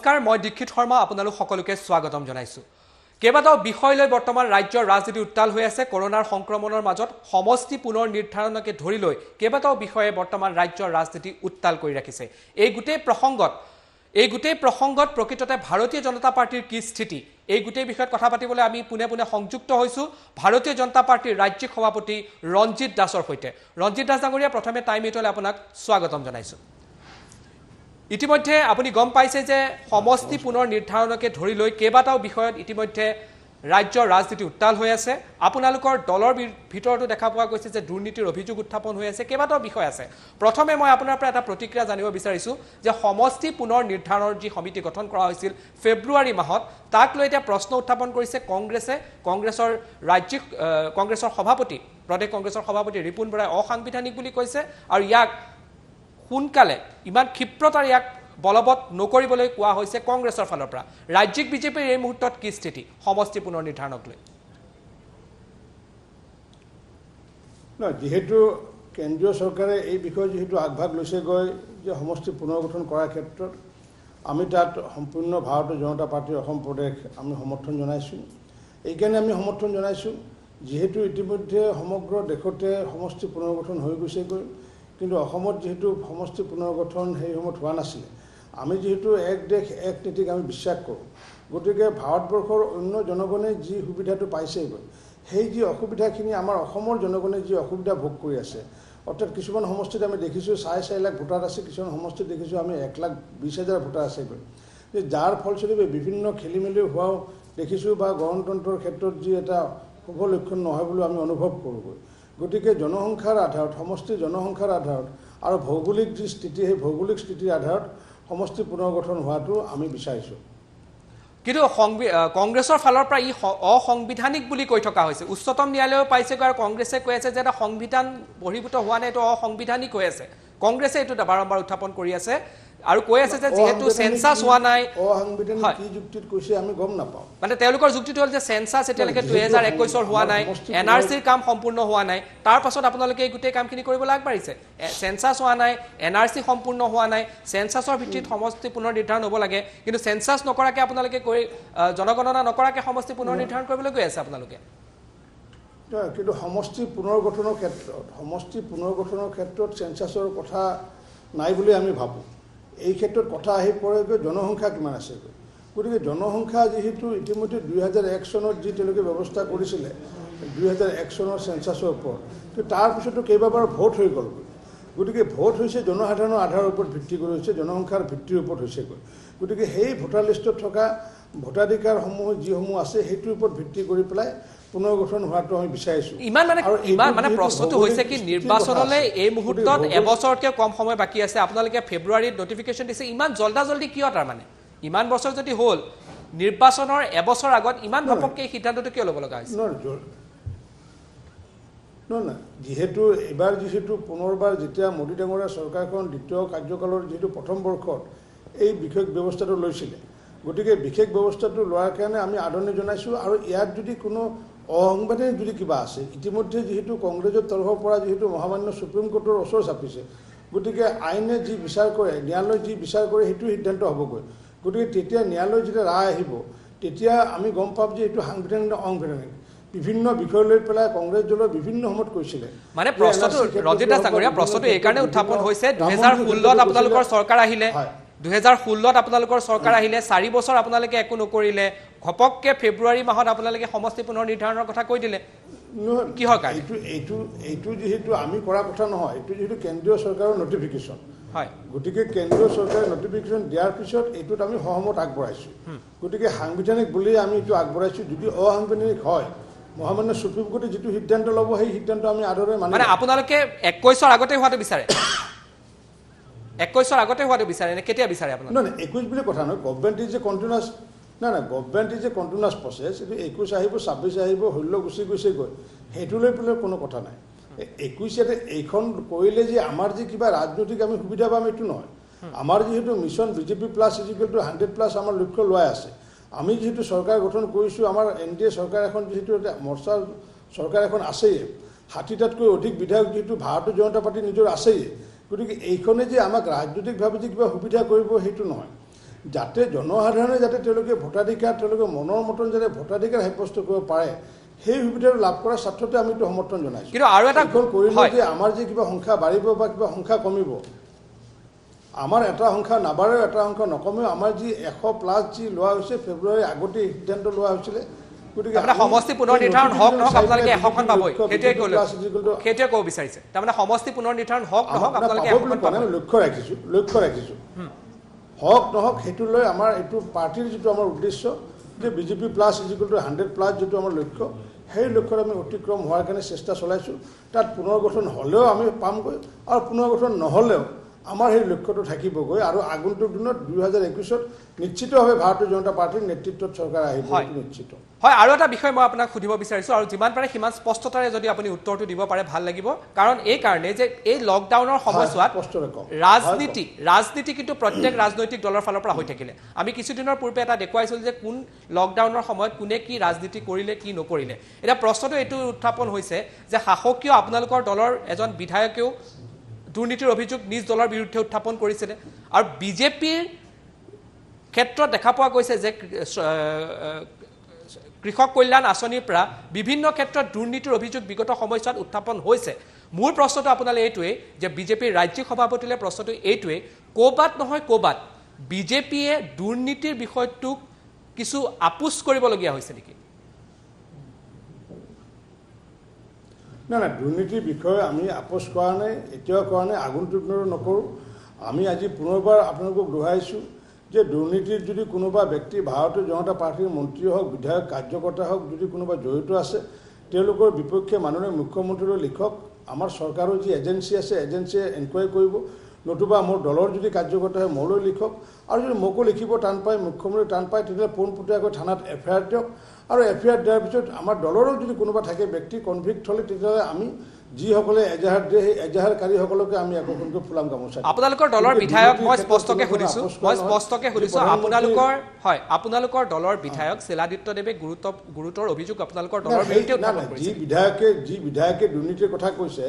নমস্কাৰ মই দীক্ষিত শৰ্মা আপোনালোক সকলোকে স্বাগতম জনাইছো কেবাটাও বিষয় লৈ বৰ্তমান ৰাজ্যৰ ৰাজনীতি উত্তাল হৈ আছে কৰোনাৰ সংক্ৰমণৰ মাজত সমষ্টি পুনৰ নিৰ্ধাৰণকে ধৰি লৈ কেবাটাও বিষয়ে বৰ্তমান ৰাজ্যৰ ৰাজনীতি উত্তাল কৰি ৰাখিছে এই গুটেই প্ৰসংগত প্ৰকৃততে ভাৰতীয় জনতা পাৰ্টিৰ কি স্থিতি এই গুটেই বিষয়ত কথা পাতিবলৈ আমি পুনে পুনে সংযুক্ত হৈছো ভাৰতীয় জনতা পাৰ্টিৰ ৰাজ্যিক সভাপতি ৰঞ্জিত দাসৰ সৈতে ৰঞ্জিত দাস ডাঙৰীয়া প্ৰথমে টাইম ইটলে আপোনাক স্বাগতম জনাইছো ইতিমধ্যে আপুনি গম পাইছে যে সমষ্টি পুনৰ নিৰ্ধাৰণকে ধৰি লৈ কেবাটাও বিষয়ত ইতিমধ্যে ৰাজ্যৰ ৰাজনীতি উত্তাল হৈ আছে আপোনালোকৰ দলৰ ভিতৰতো দেখা পোৱা গৈছে যে দুৰ্নীতিৰ অভিযোগ উত্থাপন হৈ আছে কেবাটাও বিষয় আছে প্ৰথমে মই আপোনাৰ পৰা এটা প্ৰতিক্ৰিয়া জানিব বিচাৰিছো যে সমষ্টি পুনৰ নিৰ্ধাৰণৰ যি সমিতি গঠন কৰা হৈছিল ফেব্ৰুৱাৰী মাহত তাক লৈ এটা প্ৰশ্ন উত্থাপন কৰিছে কংগ্ৰেছৰ ৰাজ্যিক কংগ্ৰেছৰ সভাপতি প্ৰদেশ কংগ্ৰেছৰ সভাপতি ৰিপুন বৰাই অসাংবিধানিক বুলি কৈছে আৰু ইয়াক সোনকালে ইমান ক্ষিপ্ৰতাৰে ইয়াক বলবৎ নকৰিবলৈ কোৱা হৈছে কংগ্ৰেছৰ ফালৰ পৰা ৰাজ্যিক বিজেপিৰ এই মুহূৰ্তত কি স্থিতি সমষ্টি পুনৰ নিৰ্ধাৰণক লৈ যেহেতু কেন্দ্ৰীয় চৰকাৰে এই বিষয়ে যেহেতু আগভাগ লৈছে গৈ যে সমষ্টি পুনৰ্গঠন কৰাৰ ক্ষেত্ৰত আমি তাত সম্পূৰ্ণ ভাৰতীয় জনতা পাৰ্টিৰ অসম প্ৰদেশ আমি সমৰ্থন জনাইছোঁ এইকাৰণে আমি সমৰ্থন জনাইছোঁ যেহেতু ইতিমধ্যে সমগ্ৰ দেশতে সমষ্টি পুনৰ্গঠন হৈ গৈছে গৈ কিন্তু অসমত যেহেতু সমষ্টি পুনৰ্গঠন সেই সময়ত হোৱা নাছিলে আমি যেহেতু এক দেশ এক নীতিক আমি বিশ্বাস কৰোঁ গতিকে ভাৰতবৰ্ষৰ অন্য জনগণে যি সুবিধাটো পাইছেগৈ সেই যি অসুবিধাখিনি আমাৰ অসমৰ জনগণে যি অসুবিধা ভোগ কৰি আছে অৰ্থাৎ কিছুমান সমষ্টিত আমি দেখিছোঁ 4.5 লাখ ভোটাৰ আছে কিছুমান সমষ্টিত দেখিছোঁ আমি 1,20,000 ভোটাৰ আছেগৈ যে যাৰ ফলস্বৰূপে বিভিন্ন খেলি মেলি হোৱাও দেখিছোঁ বা গণতন্ত্ৰৰ ক্ষেত্ৰত যি এটা শুভ লক্ষণ নহয় বুলি আমি অনুভৱ কৰোঁগৈ গতিকে জনসংখ্যাৰ আধাৰত সমষ্টি জনসংখ্যাৰ আধাৰত আৰু ভৌগোলিক যি স্থিতি সেই ভৌগোলিক স্থিতিৰ আধাৰত সমষ্টি পুনৰ্গঠন হোৱাটো আমি বিচাৰিছোঁ কিন্তু কংগ্ৰেছৰ ফালৰ পৰা ই অসাংবিধানিক বুলি কৈ থকা হৈছে উচ্চতম ন্যায়ালয়ে পাইছেগৈ আৰু কংগ্ৰেছে কৈ আছে যে এটা সংবিধান বহিৰ্ভূত হোৱা নাই এইটো অসাংবিধানিক হৈ আছে কংগ্ৰেছে এইটো বাৰম্বাৰ উত্থাপন কৰি আছে আৰু কৈ আছে যে যেহেতু সেন্সাস হোৱা নাই অসাংবিধানিক কি যুক্তিত কৈছে আমি গম নাপাওঁ মানে তেওঁলোকৰ যুক্তিটো হ'ল যে সেন্সাস এতিয়ালৈকে 2021 হোৱা নাই এনআৰচিৰ কাম সম্পূৰ্ণ হোৱা নাই তাৰ পাছত আপোনালোকে এই গোটেই কামখিনি কৰিবলৈ আগবাঢ়িছে সেন্সাস হোৱা নাই এনআৰচি সম্পূৰ্ণ হোৱা নাই সেন্সাসৰ ভিত্তিত সমষ্টি পুনৰ নিৰ্ধাৰণ হ'ব লাগে কিন্তু সেন্সাস নকৰাকে আপোনালোকে জনগণনা নকৰাকে সমষ্টি পুনৰ নিৰ্ধাৰণ কৰিবলৈ গৈ আছে আপোনালোকে কিন্তু সমষ্টি পুনৰ্গঠনৰ ক্ষেত্ৰত সেন্সাসৰ কথা নাই বুলি আমি ভাবোঁ এই ক্ষেত্ৰত কথা আহি পৰেগৈ জনসংখ্যা কিমান আছেগৈ গতিকে জনসংখ্যা যিহেতু ইতিমধ্যে 2001 চনত যি তেওঁলোকে ব্যৱস্থা কৰিছিলে 2001 চনৰ চেঞ্চাছৰ ওপৰত কিন্তু তাৰপিছতো কেইবাবাৰ ভোট হৈ গ'লগৈ গতিকে ভোট হৈছে জনসাধাৰণৰ আধাৰৰ ওপৰত ভিত্তি কৰি হৈছে জনসংখ্যাৰ ভিত্তিৰ ওপৰত হৈছেগৈ গতিকে সেই ভোটাৰ লিষ্টত থকা ভোটাধিকাৰসমূহ যিসমূহ আছে সেইটোৰ ওপৰত ভিত্তি কৰি পেলাই পুনৰ্গঠন হোৱাটো আমি বিচাৰিছোঁ ইমান মানে প্ৰশ্নটো হৈছে কি নিৰ্বাচনলৈ এই মুহূৰ্তত এবছৰতকৈ কম সময় বাকী আছে আপোনালোকে ফেব্ৰুৱাৰীত নটিফিকেশ্যন দিছে ইমান জল্দি কিয় তাৰমানে ইমান বছৰ যদি হ'ল নিৰ্বাচনৰ এবছৰ আগত ইমান ঘপককৈ এই সিদ্ধান্তটো কিয় ল'ব লগা হৈছে নহয় যিহেতু এইবাৰ পুনৰবাৰ যেতিয়া মোদী ডাঙৰীয়া চৰকাৰখন দ্বিতীয় কাৰ্যকালৰ যিহেতু প্ৰথম বৰ্ষত এই বিশেষ ব্যৱস্থাটো লৈছিলে গতিকে বিশেষ ব্যৱস্থাটো লোৱাৰ কাৰণে আমি আদৰণি জনাইছোঁ আৰু ইয়াত যদি কোনো অসাংবিধানিক যদি কিবা আছে ইতিমধ্যে যিহেতু কংগ্ৰেছৰ তৰফৰ পৰা যিহেতু মহামান্য সুপ্ৰিম কোৰ্টৰ ওচৰ চাপিছে গতিকে আইনে যি বিচাৰ কৰে ন্যায়ালয়ে যি বিচাৰ কৰে সেইটো সিদ্ধান্ত হ'বগৈ গতিকে তেতিয়া ন্যায়ালয়ৰ যেতিয়া ৰায় আহিব তেতিয়া আমি গম পাম যে এইটো সাংবিধানিক নে অসাংবিধানিক বিভিন্ন বিষয় লৈ পেলাই কংগ্ৰেছ দলৰ বিভিন্ন সময়ত কৈছিলে মানে প্ৰশ্নটো ৰঞ্জিত দাস ডাঙৰীয়া প্ৰশ্নটো এইকাৰণে উত্থাপন হৈছে 2016ত আপোনালোকৰ চৰকাৰ আহিলে 2016ত আপোনালোকৰ চৰকাৰ আহিলে 4 বছৰ আপোনালোকে একো নকৰিলে ঘপককে ফেব্ৰুৱাৰী মাহত আপোনালোকে সমষ্টি পুনৰ নিৰ্ধাৰণৰ কথা কৈ দিলে কি হয় এইটো যেহেতু আমি কৰা কথা নহয় এইটো যেহেতু কেন্দ্ৰীয় চৰকাৰৰ নটিফিকেশ্যন হয় গতিকে কেন্দ্ৰীয় চৰকাৰে নটিফিকেশ্যন দিয়াৰ পিছত এইটোত আমি সহমত আগবঢ়াইছোঁ গতিকে সাংবিধানিক বুলি আমি এইটো আগবঢ়াইছোঁ যদি অসাংবিধানিক হয় মহামান্য সুপ্ৰিম কোৰ্টে যিটো সিদ্ধান্ত ল'ব সেই সিদ্ধান্ত আমি আদৰে মানে আপোনালোকে 21ৰ আগতে হোৱাটো বিচাৰে 21ৰ আগতে হোৱাটো বিচাৰে নে কেতিয়া বিচাৰে আপোনালোকে নহয় 21 বুলি কথা নহয় government is a continuous government is a continuous process এইটো 21 আহিব 26 আহিব 16 গুচি গৈছেগৈ সেইটো লৈ পেলাই কোনো কথা নাই 21 এইখন কৰিলে যে আমাৰ যে কিবা ৰাজনৈতিক আমি সুবিধা পাম এইটো নহয় আমাৰ যিহেতু মিছন বিজেপি প্লাছ ইজিকেল টু 100+ আমাৰ লক্ষ্য লোৱাই আছে আমি যেহেতু চৰকাৰ গঠন কৰিছোঁ আমাৰ NDA চৰকাৰ এখন যেহেতু মৰ্চাৰ চৰকাৰ এখন আছেই 60টাতকৈ অধিক বিধায়ক যেহেতু ভাৰতীয় জনতা পাৰ্টি নিজৰ আছেই গতিকে এইখনে যে আমাক ৰাজনৈতিকভাৱে যে কিবা সুবিধা কৰিব সেইটো নহয় যাতে জনসাধাৰণে যাতে তেওঁলোকে ভোটাধিকাৰ তেওঁলোকে মনৰ মতন যাতে ভোটাধিকাৰ সাব্যস্ত কৰিব পাৰে সেই সুবিধাটো লাভ কৰাৰ স্বাৰ্থতে আমি এইটো সমৰ্থন জনাইছোঁ। কিন্তু আৰু এটা কৰিলে যে আমাৰ যে কিবা সংখ্যা বাঢ়িব বা কিবা সংখ্যা কমিব, আমাৰ এটা সংখ্যা নাবাঢ়ে এটা সংখ্যা নকমেও আমাৰ যি 100+ যি লোৱা হৈছে ফেব্ৰুৱাৰীৰ আগতে সিদ্ধান্ত লোৱা হৈছিলে, গতিকে সমষ্টি পুনৰ নিৰ্ধাৰণ হওক নহওক আপোনালোকে 100খন পাবই, সেইটোৱে ক'ব বিচাৰিছে। তাৰমানে সমষ্টি পুনৰ নিৰ্ধাৰণ হওক নহওক আপোনালোকে 100খন পাব। লক্ষ্য ৰাখিছোঁ হওক নহওক সেইটো লৈ আমাৰ এইটো পাৰ্টিৰ যিটো আমাৰ উদ্দেশ্য যে বিজেপি প্লাছ ইজিকুৱেল টু 100+ যিটো আমাৰ লক্ষ্য, সেই লক্ষ্যত আমি অতিক্ৰম হোৱাৰ কাৰণে চেষ্টা চলাইছোঁ। তাত পুনৰ্গঠন হ'লেও আমি পামগৈ আৰু পুনৰ্গঠন নহ'লেও আমাৰ সেই লক্ষ্যটো থাকিবগৈ আৰু আগন্তুক দিনত 2021ত নিশ্চিতভাৱে ভাৰতীয় জনতা পাৰ্টিৰ নেতৃত্বত চৰকাৰ আহিব, নিশ্চিত। হয়, আৰু এটা বিষয় মই আপোনাক সুধিব বিচাৰিছোঁ আৰু যিমান পাৰে সিমান স্পষ্টতাৰে যদি আপুনি উত্তৰটো দিব পাৰে ভাল লাগিব, কাৰণ এই কাৰণে যে এই লকডাউনৰ সময়ছোৱাত ৰাজনীতি কিন্তু প্ৰত্যেক ৰাজনৈতিক দলৰ ফালৰ পৰা হৈ থাকিলে। আমি কিছুদিনৰ পূৰ্বে এটা দেখুৱাইছিলোঁ যে কোন লকডাউনৰ সময়ত কোনে কি ৰাজনীতি কৰিলে কি নকৰিলে। এতিয়া প্ৰশ্নটো এইটো উত্থাপন হৈছে যে শাসকীয় আপোনালোকৰ দলৰ এজন বিধায়কেও দুৰ্নীতিৰ অভিযোগ নিজ দলৰ বিৰুদ্ধে উত্থাপন কৰিছিলে আৰু বিজেপিৰ ক্ষেত্ৰত দেখা পোৱা গৈছে যে কৃষক কল্যাণ আঁচনিৰ পৰা বিভিন্ন ক্ষেত্ৰত দুৰ্নীতিৰ অভিযোগ বিগত সময়ছোৱাত উত্থাপন হৈছে। মোৰ প্ৰশ্নটো আপোনালৈ এইটোৱেই যে বিজেপিৰ ৰাজ্যিক সভাপতিলৈ প্ৰশ্নটো এইটোৱেই, ক'ৰবাত নহয় ক'ৰবাত বিজেপিয়ে দুৰ্নীতিৰ বিষয়টোক কিছু আপোচ কৰিবলগীয়া হৈছে নেকি? নাই, দুৰ্নীতিৰ বিষয়ে আমি আপোচ কৰা নাই, এতিয়াও কৰা নাই, আগন্তুক দিনতো নকৰোঁ। আমি আজি পুনৰবাৰ আপোনালোকক দোহাৰিছোঁ যে দুৰ্নীতিত যদি কোনোবা ব্যক্তি ভাৰতীয় জনতা পাৰ্টিৰ মন্ত্ৰী হওক, বিধায়ক, কাৰ্যকৰ্তা হওক, যদি কোনোবা জড়িত আছে তেওঁলোকৰ বিপক্ষে মাননীয় মুখ্যমন্ত্ৰীলৈ লিখক। আমাৰ চৰকাৰৰ যি এজেঞ্চি আছে এজেঞ্চিয়ে এনকুৱাৰী কৰিব, নতুবা মোৰ দলৰ যদি কাৰ্যকৰ্তা হয় মোলৈ লিখক, আৰু যদি মোকো লিখিব টান পায়, মুখ্যমন্ত্ৰী টান পায়, তেতিয়াহ'লে পোনপটীয়াকৈ থানাত FIR দিয়ক, আৰু FIR দিয়াৰ পিছত আমাৰ দলৰো যদি কোনোবা থাকে ব্যক্তি কনভিক্ট হ'লে তেতিয়াহ'লে আমি যিসকলে এজাহাৰ দিয়ে সেই এজাহাৰকাৰীসকলকে আমি একোখনকৈ ফুলাম গামোচা। আপোনালোকৰ দলৰ বিধায়ক মই স্পষ্টকৈ সুধিছোঁ আপোনালোকৰ দলৰ বিধায়ক শিলাদিত্যদেৱে গুৰুতৰ অভিযোগ আপোনালোকৰ দলৰ বিৰুদ্ধে উত্থাপন কৰিছে। যি বিধায়কে দুৰ্নীতিৰ কথা কৈছে,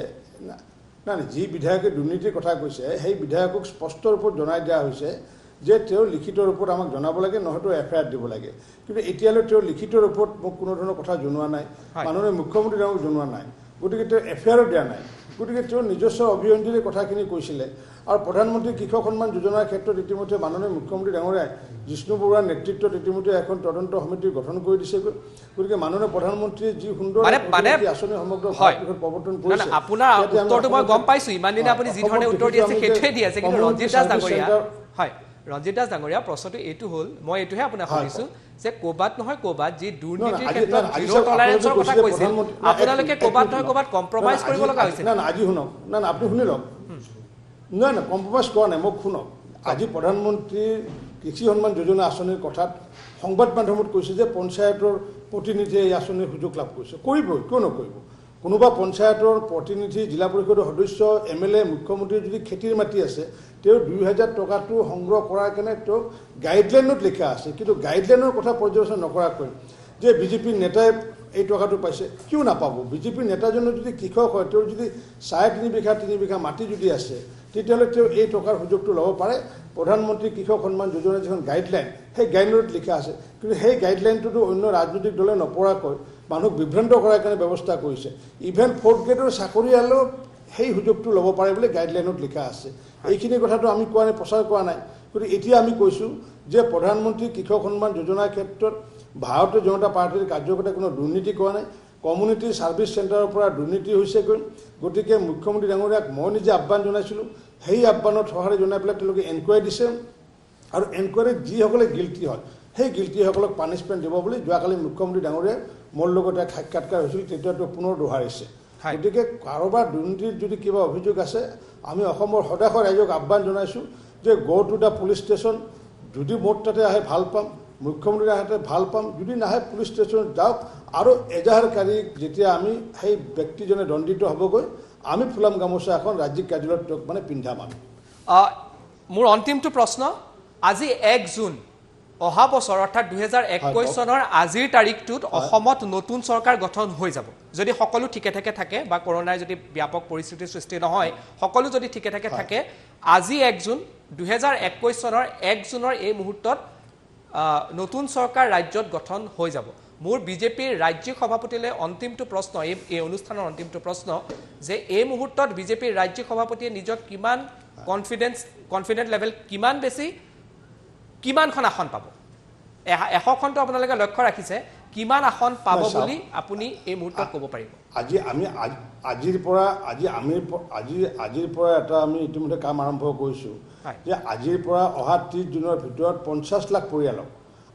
যি বিধায়কে দুৰ্নীতিৰ কথা কৈছে সেই বিধায়কক স্পষ্ট ৰূপত জনাই দিয়া হৈছে যে তেওঁ লিখিত ৰূপত আমাক জনাব লাগে, নহয়তো FIR দিব লাগে। কিন্তু এতিয়ালৈ তেওঁ লিখিত ৰূপত মোক কোনো ধৰণৰ কথা জনোৱা নাই, মাননীয় মুখ্যমন্ত্ৰী তেওঁক জনোৱা নাই, গতিকে তেওঁ FIR দিয়া নাই। গতিকে তেওঁ নিজস্ব অভিসন্ধিৰে কথাখিনি কৈছিলে। আৰু প্ৰধানমন্ত্ৰী কৃষক সন্মান যোজনাৰ ক্ষেত্ৰত ইতিমধ্যে মাননীয় মুখ্যমন্ত্ৰী ডাঙৰীয়াই জিষ্ণু বৰুৱাৰ নেতৃত্বত ইতিমধ্যে এখন তদন্ত সমিতি গঠন কৰি দিছেগৈ। গতিকে মাননীয় প্ৰধানমন্ত্ৰীয়ে যি সুন্দৰ আঁচনি সমগ্ৰ ভাৰতবৰ্ষত প্ৰৱৰ্তন কৰিছে, আপোনাৰ উত্তৰটো মই গম পাইছোঁ, ইমান দিনে আপুনি যি ধৰণে উত্তৰ দি আছে সেইটোৱে দি আছে। কিন্তু ৰঞ্জিত দাস ডাঙৰীয়া প্ৰশ্নটো এইটো হ'ল, মই এইটোহে আপোনাক সুধিছোঁ যে ক'ৰবাত নহয় ক'ৰবাত যি দুৰ্নীতিৰ ক্ষেত্ৰত জিৰ' টলাৰেঞ্চৰ কথা কৈছিল, আপোনালোকে ক'ৰবাত নহয় ক'ৰবাত কম্প্ৰমাইজ কৰিব লগা হৈছে। আজি শুনক, আপুনি শুনি লওক। নাই কম্প্ৰমাইজ কৰা নাই, মোক শুনক। আজি প্ৰধানমন্ত্ৰীৰ কৃষি সন্মান যোজনা আঁচনিৰ কথাত সংবাদ মাধ্যমত কৈছে যে পঞ্চায়তৰ প্ৰতিনিধিয়ে এই আঁচনিৰ সুযোগ লাভ কৰিছে। কৰিবই, কিয় নকৰিব? কোনোবা পঞ্চায়তৰ প্ৰতিনিধি, জিলা পৰিষদৰ সদস্য, MLA, মুখ্যমন্ত্ৰীৰ যদি খেতিৰ মাটি আছে, তেওঁ 2000 টকাটো সংগ্ৰহ কৰাৰ কাৰণে তেওঁ গাইডলাইনত লিখা আছে। কিন্তু গাইডলাইনৰ কথা পৰ্যালোচনা নকৰাকৈ যে বিজেপিৰ নেতাই এই টকাটো পাইছে, কিয় নাপাব? বিজেপিৰ নেতাজনৰ যদি কৃষক হয়, তেওঁৰ যদি 3.5 বিঘা মাটি যদি আছে, তেতিয়াহ'লে তেওঁ এই টকাৰ সুযোগটো ল'ব পাৰে। প্ৰধানমন্ত্ৰী কৃষক সন্মান যোজনাৰ যিখন গাইডলাইন, সেই গাইডলাইনত লিখা আছে। কিন্তু সেই গাইডলাইনটোতো অন্য ৰাজনৈতিক দলে নপৰাকৈ মানুহক বিভ্ৰান্ত কৰাৰ কাৰণে ব্যৱস্থা কৰিছে। ইভেন 4th গ্ৰেডৰ চাকৰিয়ালেও সেই সুযোগটো ল'ব পাৰে বুলি গাইডলাইনত লিখা আছে। এইখিনি কথাটো আমি কোৱা নাই, প্ৰচাৰ কৰা নাই। গতিকে এতিয়া আমি কৈছোঁ যে প্ৰধানমন্ত্ৰী কৃষক সন্মান যোজনাৰ ক্ষেত্ৰত ভাৰতীয় জনতা পাৰ্টিৰ কাৰ্যকৰ্তাই কোনো দুৰ্নীতি কৰা নাই। কমিউনিটি ছাৰ্ভিচ চেণ্টাৰৰ পৰা দুৰ্নীতি হৈছেগৈ। গতিকে মুখ্যমন্ত্ৰী ডাঙৰীয়াক মই নিজে আহ্বান জনাইছিলোঁ, সেই আহ্বানত সঁহাৰি জনাই পেলাই তেওঁলোকে এনকুৱাৰী দিছে, আৰু এনকুৱাৰীত যিসকলে গিল্টি হয় সেই গিল্টিসকলক পানিছমেণ্ট দিব বুলি যোৱাকালি মুখ্যমন্ত্ৰী ডাঙৰীয়াই মোৰ লগত এক সাক্ষাৎকাৰ হৈছিল, তেতিয়াতো পুনৰ দোহাৰিছে। গতিকে কাৰোবাৰ দুৰ্নীতিৰ যদি কিবা অভিযোগ আছে, আমি অসমৰ সদায় ৰাইজক আহ্বান জনাইছোঁ যে go to the police station. যদি মোৰ তাতে আহে ভাল পাম, মুখ্যমন্ত্ৰীৰ হাতে ভাল পাম, যদি নাহে পুলিচ ষ্টেচনত যাওক, আৰু এজাহাৰকাৰীক যেতিয়া আমি সেই ব্যক্তিজনে দণ্ডিত হ'বগৈ, আমি ফুলাম গামোচা এখন ৰাজ্যিক কাৰ্যালয়ত তেওঁক পিন্ধাম। আমি মোৰ অন্তিমটো প্ৰশ্ন, আজি 1 জুন অহা বছৰ অৰ্থাৎ 2021 চনৰ আজিৰ তাৰিখটোত অসমত নতুন চৰকাৰ গঠন হৈ যাব যদি সকলো ঠিকে ঠাকে থাকে বা কৰোনাৰ যদি ব্যাপক পৰিস্থিতিৰ সৃষ্টি নহয় সকলো যদি ঠিকে ঠাকে থাকে আজি 1 জুন 2021 চনৰ 1 জুনৰ এই মুহূৰ্তত নতুন চৰকাৰ ৰাজ্যত গঠন হৈ যাব মোৰ বিজেপিৰ ৰাজ্যিক সভাপতিলৈ অন্তিমটো প্ৰশ্ন এই অনুষ্ঠানৰ অন্তিমটো প্ৰশ্ন যে এই মুহূৰ্তত বিজেপিৰ ৰাজ্যিক সভাপতিয়ে নিজক কিমান কনফিডেন্ট লেভেল কিমান বেছি কিমানখন আসন পাব 100খনটো আপোনালোকে লক্ষ্য ৰাখিছে কিমান আসন পাব বুলি আপুনি এই মুহূৰ্তত ক'ব পাৰিব আজিৰ পৰা এটা আমি ইতিমধ্যে কাম আৰম্ভ কৰিছোঁ যে আজিৰ পৰা অহা 30 জুনৰ ভিতৰত 50 লাখ পৰিয়ালক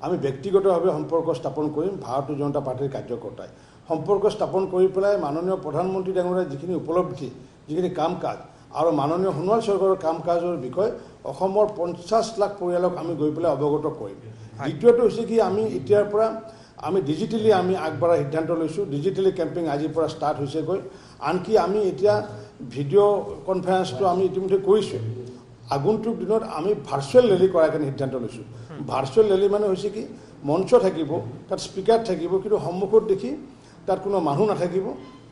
আমি ব্যক্তিগতভাৱে সম্পৰ্ক স্থাপন কৰিম ভাৰতীয় জনতা পাৰ্টিৰ কাৰ্যকৰ্তাই সম্পৰ্ক স্থাপন কৰি পেলাই মাননীয় প্ৰধানমন্ত্ৰী ডাঙৰীয়াৰ যিখিনি উপলব্ধি যিখিনি কাম কাজ আৰু মাননীয় সোণোৱাল চৰকাৰৰ কাম কাজৰ বিষয়ে অসমৰ 50 লাখ পৰিয়ালক আমি গৈ পেলাই অৱগত কৰিম দ্বিতীয়টো হৈছে কি আমি এতিয়াৰ পৰা আমি ডিজিটেলি আমি আগবঢ়া সিদ্ধান্ত লৈছোঁ ডিজিটেলি কেম্পিং আজিৰ পৰা ষ্টাৰ্ট হৈছেগৈ আনকি আমি এতিয়া ভিডিঅ' কনফাৰেন্সটো আমি ইতিমধ্যে কৰিছোঁ আগন্তুক দিনত আমি ভাৰ্চুৱেল ৰেলী কৰাৰ কাৰণে সিদ্ধান্ত লৈছোঁ ভাৰ্চুৱেল ৰেলী মানে হৈছে কি মঞ্চ থাকিব তাত স্পীকাৰ থাকিব কিন্তু সন্মুখত দেখি তাত কোনো মানুহ নাথাকিব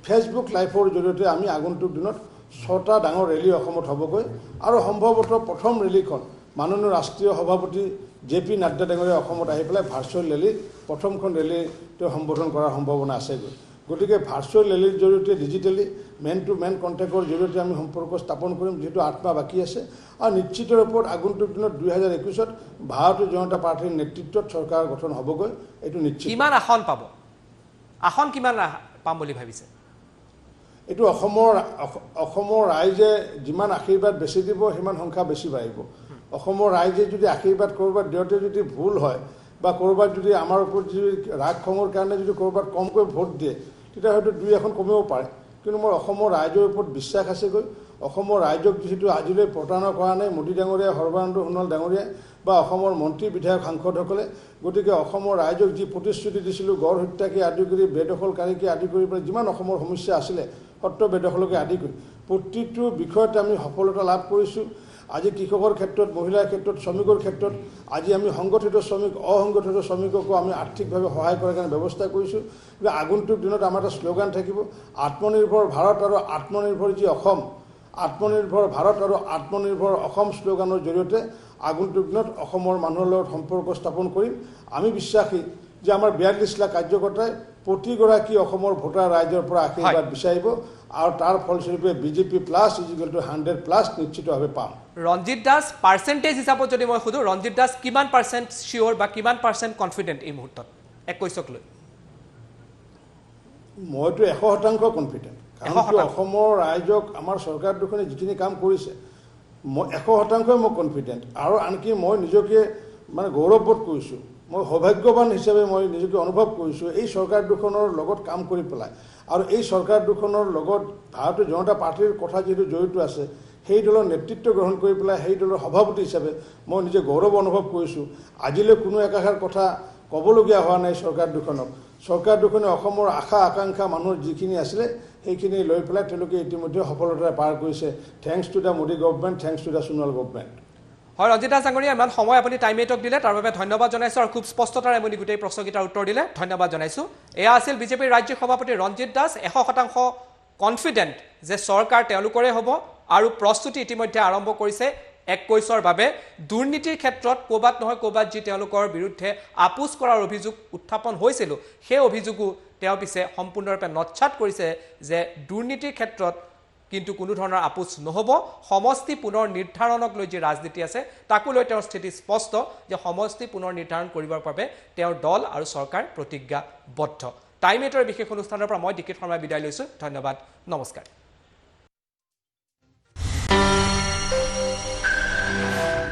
ফেচবুক লাইভৰ জৰিয়তে আমি আগন্তুক দিনত 6টা ডাঙৰ ৰেলী অসমত হ'বগৈ আৰু সম্ভৱতঃ প্ৰথম ৰেলীখন মাননীয় ৰাষ্ট্ৰীয় সভাপতি JP নাড্ডা ডাঙৰীয়া অসমত আহি পেলাই ভাৰ্চুৱেল ৰেলী প্ৰথমখন ৰেলী তেওঁ সম্বোধন কৰাৰ সম্ভাৱনা আছেগৈ গতিকে ভাৰ্চুৱেল ৰেলীৰ জৰিয়তে ডিজিটেলি মেন টু মেন কণ্টেক্টৰ জৰিয়তে আমি সম্পৰ্ক স্থাপন কৰিম যিহেতু 8 মাহ বাকী আছে আৰু নিশ্চিত ৰূপত আগন্তুক দিনত 2021ত ভাৰতীয় জনতা পাৰ্টিৰ নেতৃত্বত চৰকাৰ গঠন হ'বগৈ এইটো নিশ্চিত কিমান আসন পাব আসন কিমান পাম বুলি ভাবিছে এইটো অসমৰ ৰাইজে যিমান আশীৰ্বাদ বেছি দিব সিমান সংখ্যা বেছি বাঢ়িব অসমৰ ৰাইজে যদি আশীৰ্বাদ কৰবাত দিওঁতে যদি ভুল হয় বা কৰবাত যদি আমাৰ ওপৰত যদি ৰাগ খঙৰ কাৰণে যদি কৰবাত কমকৈ ভোট দিয়ে তেতিয়া হয়তো 2 এখন কমিব পাৰে কিন্তু মোৰ অসমৰ ৰাইজৰ ওপৰত বিশ্বাস আছেগৈ অসমৰ ৰাইজক যিহেতু আজিলৈ প্ৰতাৰণা কৰা নাই মোদী ডাঙৰীয়া সৰ্বানন্দ সোণোৱাল ডাঙৰীয়াই বা অসমৰ মন্ত্ৰী বিধায়ক সাংসদসকলে গতিকে অসমৰ ৰাইজক যি প্ৰতিশ্ৰুতি দিছিলোঁ গড় হত্যাকে আদি কৰি বেদখলকাৰীকে আদি কৰি পেলাই যিমান অসমৰ সমস্যা আছিলে সত্ৰ বেদখলকে আদি কৰি প্ৰতিটো বিষয়তে আমি সফলতা লাভ কৰিছোঁ আজি কৃষকৰ ক্ষেত্ৰত মহিলাৰ ক্ষেত্ৰত শ্ৰমিকৰ ক্ষেত্ৰত আজি আমি সংগঠিত শ্ৰমিক অসংগঠিত শ্ৰমিককো আমি আৰ্থিকভাৱে সহায় কৰাৰ কাৰণে ব্যৱস্থা কৰিছোঁ কিন্তু আগন্তুক দিনত আমাৰ এটা শ্লোগান থাকিব আত্মনিৰ্ভৰ ভাৰত আৰু আত্মনিৰ্ভৰ যি অসম আত্মনিৰ্ভৰ ভাৰত আৰু আত্মনিৰ্ভৰ অসম শ্লোগানৰ জৰিয়তে আগন্তুক দিনত অসমৰ মানুহৰ লগত সম্পৰ্ক স্থাপন কৰিম আমি বিশ্বাসী যে আমাৰ 42 লাখ কাৰ্যকৰ্তাই প্ৰতিগৰাকী অসমৰ ভোটাৰ ৰাইজৰ পৰা আশীৰ্বাদ বিচাৰিব আৰু তাৰ ফলস্বৰূপে বিজেপি প্লাছ =100+ নিশ্চিতভাৱে পাম ৰঞ্জিত দাস পাৰ্চেন্টেজ হিচাপত যদি মই সুধো ৰঞ্জিত দাস কিমান পাৰ্চেন্ট শিওৰ বা কিমান পাৰ্চেন্ট কনফিডেন্ট এই মুহূৰ্তত 21ক লৈ মইতো 100% কনফিডেন্ট কাৰণ অসমৰ ৰাইজক আমাৰ চৰকাৰ দুখনে যিখিনি কাম কৰিছে মই 100% মই কনফিডেন্ট আৰু আনকি মই নিজকে মানে গৌৰৱবোধ কৰিছোঁ মই সৌভাগ্যৱান হিচাপে মই নিজকে অনুভৱ কৰিছোঁ এই চৰকাৰ দুখনৰ লগত কাম কৰি পেলাই আৰু এই চৰকাৰ দুখনৰ লগত ভাৰতীয় জনতা পাৰ্টিৰ কথা যিহেতু জড়িত আছে সেই দলৰ নেতৃত্ব গ্ৰহণ কৰি পেলাই সেই দলৰ সভাপতি হিচাপে মই নিজে গৌৰৱ অনুভৱ কৰিছোঁ আজিলৈ কোনো একাষাৰ কথা ক'বলগীয়া হোৱা নাই চৰকাৰ দুখনে অসমৰ আশা আকাংক্ষা মানুহৰ যিখিনি আছিলে সেইখিনি লৈ পেলাই তেওঁলোকে ইতিমধ্যে সফলতাৰে পাৰ কৰিছে thanks to the Modi government thanks to the Sonowal government হয় ৰঞ্জিত দাস ডাঙৰীয়া ইমান সময় আপুনি টাইম এইটক দিলে তাৰ বাবে ধন্যবাদ জনাইছোঁ আৰু খুব স্পষ্টতাৰে আপুনি গোটেই প্ৰশ্নকেইটাৰ উত্তৰ দিলে ধন্যবাদ জনাইছোঁ এয়া আছিল বিজেপিৰ ৰাজ্যিক সভাপতি ৰঞ্জিত দাস 100% কনফিডেন্ট যে চৰকাৰ তেওঁলোকৰে হ'ব আৰু প্ৰস্তুতি ইতিমধ্যে আৰম্ভ কৰিছে 21ৰ বাবে দুৰ্নীতিৰ ক্ষেত্ৰত ক'বাত নহয় ক'বাত যি তেওঁলোকৰ বিৰুদ্ধে আপোচ কৰাৰ অভিযোগ উত্থাপন হৈছিল সেই অভিযোগো তেওঁ পিছে সম্পূৰ্ণৰূপে নচ্ছাত কৰিছে যে দুৰ্নীতিৰ ক্ষেত্ৰত কিন্তু কোনো ধৰণৰ আপোচ নহব সমষ্টি পুনৰ নিৰ্ধাৰণক লৈ যি ৰাজনীতি আছে তাকো লৈ তেওঁৰ স্থিতি স্পষ্ট যে সমষ্টি পুনৰ নিৰ্ধাৰণ কৰিবৰ বাবে তেওঁৰ দল আৰু চৰকাৰ প্ৰতিজ্ঞাবদ্ধ টাইম এইটৰ বিশেষ অনুষ্ঠানৰ পৰা মই ডিকেট শৰ্মা বিদায় লৈছোঁ ধন্যবাদ নমস্কাৰ